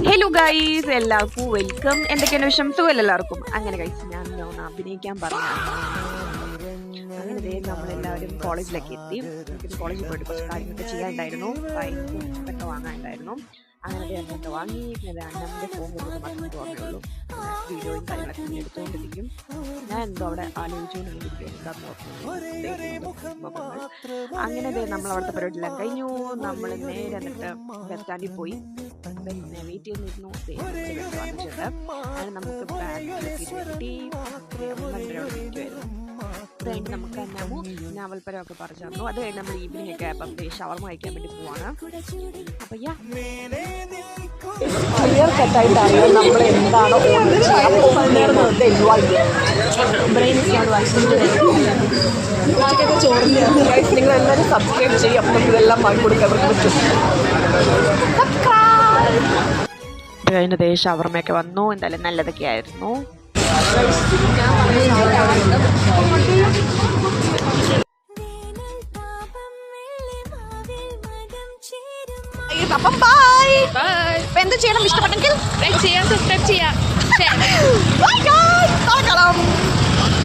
Hello guys, എല്ലാവർക്കും welcome. എന്തൊക്കെയാണ് വിഷമസുഖം എല്ലാവർക്കും? അങ്ങനെ ഗൈസ്, ഞാൻ അഭിനയിക്കാൻ പറഞ്ഞു. അങ്ങനെ നമ്മളെല്ലാവരും കോളേജിലൊക്കെ എത്തി. കോളേജിൽ പോയിട്ട് കുറച്ച് കാര്യങ്ങളൊക്കെ ചെയ്യാനുണ്ടായിരുന്നു, ഒക്കെ വാങ്ങാനുണ്ടായിരുന്നു. അങ്ങനെ അതൊക്കെ വാങ്ങി. പിന്നെ അണ്ണൻ്റെ ഫോൺ കൊണ്ട് മാത്രമേ ഓർമ്മയുള്ളൂ. വീഡിയോയും കാര്യങ്ങളൊക്കെ എടുത്തുകൊണ്ടിരിക്കും. ഞാൻ എന്തോ അവിടെ ആലോചിച്ചുകൊണ്ടിരിക്കും എന്താന്ന് ഓർമ്മ. അങ്ങനെ നമ്മൾ അവിടുത്തെ പരിപാടിയെല്ലാം കഴിഞ്ഞു. നമ്മൾ നേരെ എന്നിട്ട് ബസ് സ്റ്റാൻഡിൽ പോയി വെയിറ്റ് ചെയ്തിരുന്നു. വന്നിട്ടുണ്ട്. അങ്ങനെ നമുക്ക് ബാഗിലൊക്കെ കിട്ടി. അത് കഴിഞ്ഞ് നമുക്ക് അന്നാമോ ഞാവൽപ്പരമൊക്കെ പറിച്ചു തന്നു. അത് കഴിഞ്ഞ് നമ്മൾ ഈവനിങ് ഒക്കെ ആയപ്പം ഷവർമ കഴിക്കാൻ വേണ്ടി പോവാണ്. അപ്പം ക്ലിയർ കട്ടായിട്ട് അറിയാം നമ്മൾ എന്താണോ ഓർഡർ ചെയ്യാൻ പോകുന്നത്. ചോറിൻ്റെ നിങ്ങളെല്ലാവരും സബ്സ്ക്രൈബ് ചെയ്യും. അപ്പം നമുക്ക് ഇതെല്ലാം വാങ്ങി കൊടുക്കാൻ പറ്റും. അത് കഴിഞ്ഞ ഷവർമയൊക്കെ വന്നു. എന്തായാലും നല്ലതൊക്കെ ആയിരുന്നു. അപ്പം ബൈ. എന്ത് ചെയ്യണം? ഇഷ്ടപ്പെട്ടെങ്കിൽ ലൈക്ക് ചെയ്യാം, സബ്സ്ക്രൈബ് ചെയ്യാം.